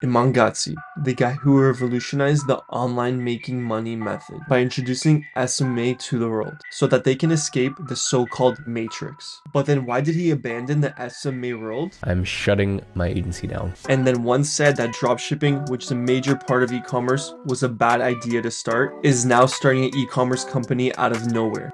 Iman Gadzhi, the guy who revolutionized the online making money method by introducing SMA to the world so that they can escape the so-called matrix. But then why did he abandon the SMA world? I'm shutting my agency down. And then once said that dropshipping, which is a major part of e-commerce, was a bad idea to start, is now starting an e-commerce company out of nowhere.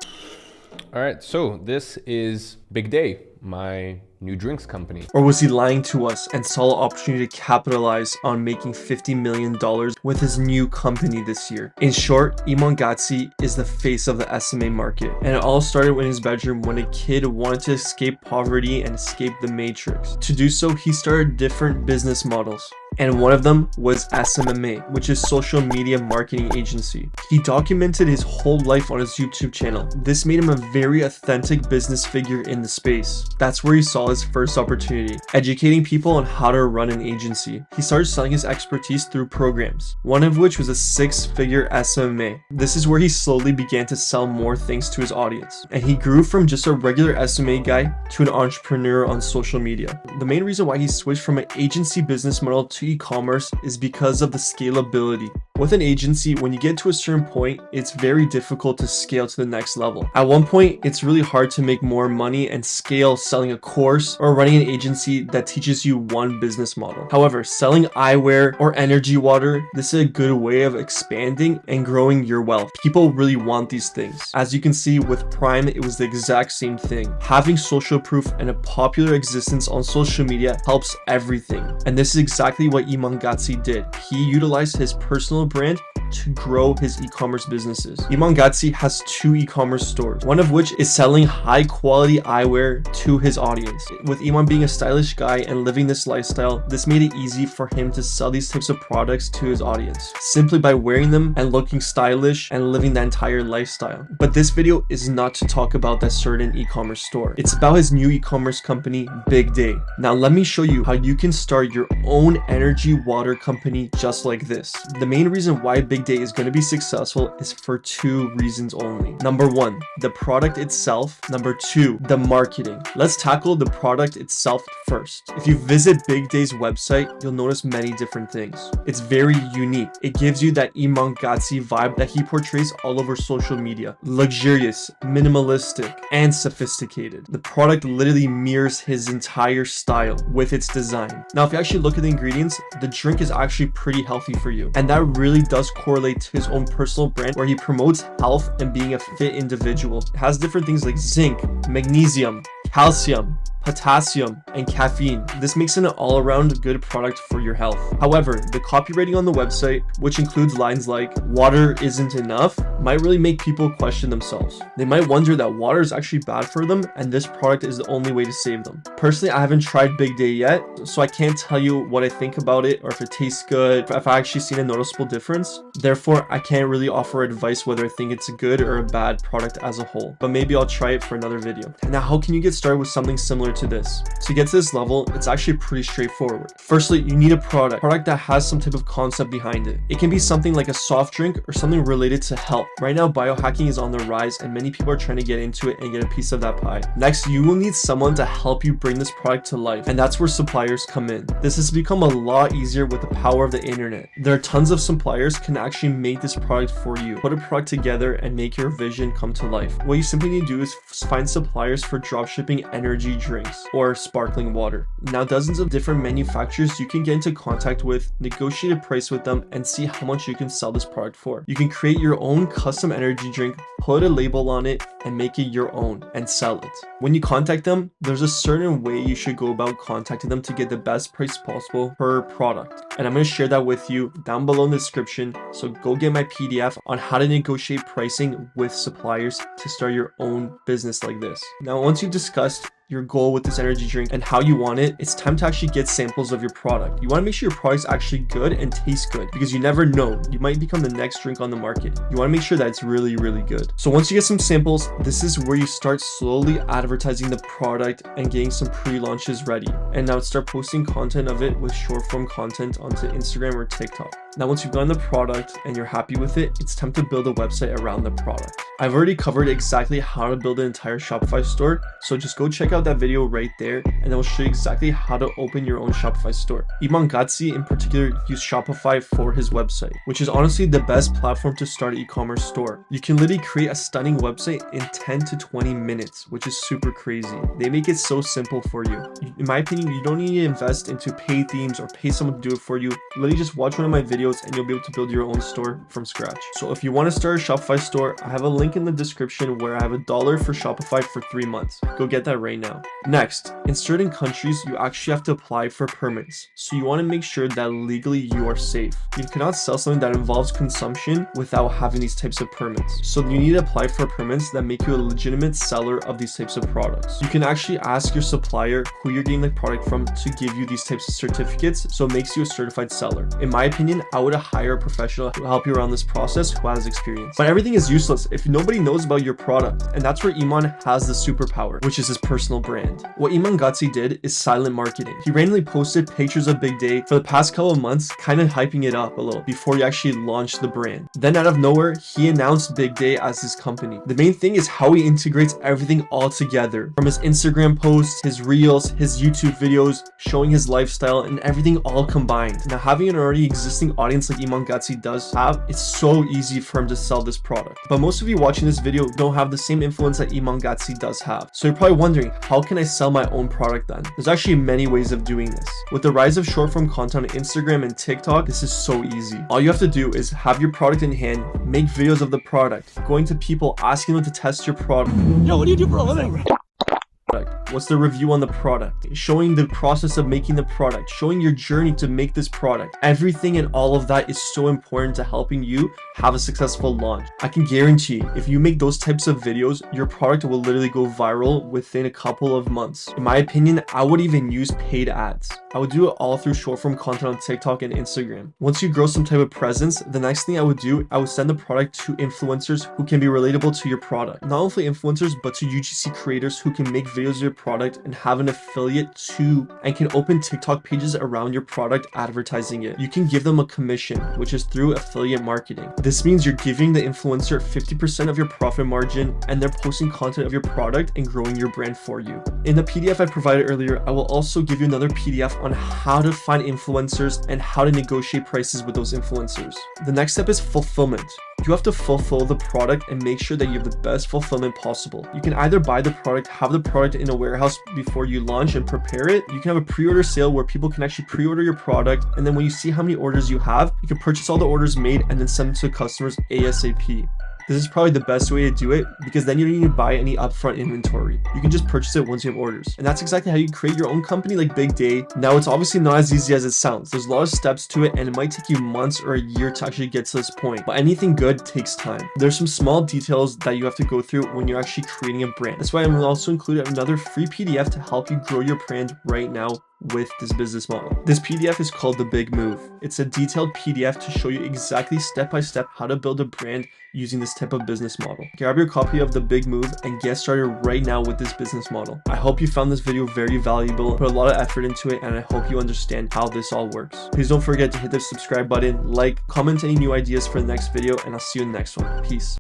All right, so this is Bigday, my new drinks company. Or was he lying to us and saw an opportunity to capitalize on making $50 million with his new company this year? In short, Iman Gadzhi is the face of the SMA market. And it all started in his bedroom when a kid wanted to escape poverty and escape the matrix. To do so, he started different business models. And one of them was SMMA, which is social media marketing agency. He documented his whole life on his YouTube channel. This made him a very authentic business figure in the space. That's where he saw his first opportunity, educating people on how to run an agency. He started selling his expertise through programs, one of which was a 6-figure SMMA. This is where he slowly began to sell more things to his audience. And he grew from just a regular SMA guy to an entrepreneur on social media. The main reason why he switched from an agency business model to e-commerce is because of the scalability. With an agency, when you get to a certain point, it's very difficult to scale to the next level. At one point, it's really hard to make more money and scale selling a course or running an agency that teaches you one business model. However, selling eyewear or energy water, this is a good way of expanding and growing your wealth. People really want these things. As you can see with Prime, it was the exact same thing. Having social proof and a popular existence on social media helps everything. And this is exactly what Iman Gadzhi did. He utilized his personal brand to grow his e-commerce businesses. Iman Gadzhi has 2 e-commerce stores, one of which is selling high quality eyewear to his audience. With Iman being a stylish guy and living this lifestyle, this made it easy for him to sell these types of products to his audience, simply by wearing them and looking stylish and living the entire lifestyle. But this video is not to talk about that certain e-commerce store. It's about his new e-commerce company, Bigday. Now let me show you how you can start your own energy water company just like this. The main reason why Bigday is going to be successful is for 2 reasons only. Number 1, the product itself. Number 2, the marketing. Let's tackle the product itself first. If you visit Bigday's website, you'll notice many different things. It's very unique. It gives you that Iman Gadzhi vibe that he portrays all over social media. Luxurious, minimalistic, and sophisticated. The product literally mirrors his entire style with its design. Now, if you actually look at the ingredients, the drink is actually pretty healthy for you. And that really does correlate to his own personal brand where he promotes health and being a fit individual. It has different things like zinc, magnesium, calcium, potassium, and caffeine. This makes it an all-around good product for your health. However, the copywriting on the website, which includes lines like "water isn't enough," might really make people question themselves. They might wonder that water is actually bad for them and this product is the only way to save them. Personally, I haven't tried Bigday yet, so I can't tell you what I think about it or if it tastes good, if I actually seen a noticeable difference. Therefore, I can't really offer advice whether I think it's a good or a bad product as a whole, but maybe I'll try it for another video. Now, how can you get started with something similar to this? To get to this level, it's actually pretty straightforward. Firstly, you need a product that has some type of concept behind it. It can be something like a soft drink or something related to health. Right now, biohacking is on the rise and many people are trying to get into it and get a piece of that pie. Next, you will need someone to help you bring this product to life, and that's where suppliers come in. This has become a lot easier with the power of the internet. There are tons of suppliers can actually make this product for you, put a product together and make your vision come to life. What you simply need to do is find suppliers for dropshipping energy drinks or sparkling water. Now, dozens of different manufacturers you can get into contact with, negotiate a price with them, and see how much you can sell this product for. You can create your own custom energy drink, put a label on it, and make it your own and sell it. When you contact them, there's a certain way you should go about contacting them to get the best price possible per product. And I'm going to share that with you down below in the description. So go get my PDF on how to negotiate pricing with suppliers to start your own business like this. Now, once you've discussed your goal with this energy drink and how you want it, it's time to actually get samples of your product. You want to make sure your product's actually good and tastes good because you never know, you might become the next drink on the market. You want to make sure that it's really, really good. So once you get some samples, this is where you start slowly advertising the product and getting some pre-launches ready. And now start posting content of it with short form content onto Instagram or TikTok. Now, once you've gotten the product and you're happy with it, it's time to build a website around the product. I've already covered exactly how to build an entire Shopify store, so just go check out that video right there, and it will show you exactly how to open your own Shopify store. Iman Gadzhi in particular used Shopify for his website, which is honestly the best platform to start an e-commerce store. You can literally create a stunning website in 10 to 20 minutes, which is super crazy. They make it so simple for you. In my opinion, you don't need to invest into paid themes or pay someone to do it for you. Literally just watch one of my videos and you'll be able to build your own store from scratch. So if you want to start a Shopify store, I have a link in the description where I have $1 for Shopify for 3 months. Go get that right now. Next, in certain countries, you actually have to apply for permits. So you want to make sure that legally you are safe. You cannot sell something that involves consumption without having these types of permits. So you need to apply for permits that make you a legitimate seller of these types of products. You can actually ask your supplier who you're getting the product from to give you these types of certificates, so it makes you a certified seller. In my opinion, I would hire a professional to help you around this process who has experience. But everything is useless if nobody knows about your product, and that's where Iman has the superpower, which is his personal brand. What Iman Gadzhi did is silent marketing. He randomly posted pictures of Bigday for the past couple of months, kind of hyping it up a little before he actually launched the brand. Then out of nowhere, he announced Bigday as his company. The main thing is how he integrates everything all together, from his Instagram posts, his reels, his YouTube videos, showing his lifestyle, and everything all combined. Now, having an already existing audience like Iman Gadzhi does have, it's so easy for him to sell this product. But most of you watching this video don't have the same influence that Iman Gadzhi does have. So you're probably wondering, how can I sell my own product then? There's actually many ways of doing this. With the rise of short form content on Instagram and TikTok, this is so easy. All you have to do is have your product in hand, make videos of the product, going to people, asking them to test your product. Yo, what do you do for a living? What's the review on the product? Showing the process of making the product, showing your journey to make this product. Everything and all of that is so important to helping you have a successful launch. I can guarantee if you make those types of videos, your product will literally go viral within a couple of months. In my opinion, I would even use paid ads. I would do it all through short form content on TikTok and Instagram. Once you grow some type of presence, the next thing I would do, I would send the product to influencers who can be relatable to your product. Not only influencers, but to UGC creators who can make videos of your product and have an affiliate too, and can open TikTok pages around your product advertising it. You can give them a commission, which is through affiliate marketing. This means you're giving the influencer 50% of your profit margin, and they're posting content of your product and growing your brand for you. In the PDF I provided earlier, I will also give you another PDF on how to find influencers and how to negotiate prices with those influencers. The next step is fulfillment. You have to fulfill the product and make sure that you have the best fulfillment possible. You can either buy the product, have the product in a warehouse before you launch and prepare it. You can have a pre-order sale where people can actually pre-order your product, and then when you see how many orders you have, you can purchase all the orders made and then send them to customers ASAP. This is probably the best way to do it because then you don't need to buy any upfront inventory. You can just purchase it once you have orders. And that's exactly how you create your own company like Bigday. Now, it's obviously not as easy as it sounds. There's a lot of steps to it and it might take you months or a year to actually get to this point. But anything good takes time. There's some small details that you have to go through when you're actually creating a brand. That's why I'm also included another free PDF to help you grow your brand right now with this business model. This PDF is called The Big Move. It's a detailed PDF to show you exactly step by step how to build a brand using this type of business model. Grab your copy of The Big Move and get started right now with this business model. I hope you found this video very valuable, put a lot of effort into it, and I hope you understand how this all works. Please don't forget to hit the subscribe button, like, comment any new ideas for the next video, and I'll see you in the next one. Peace.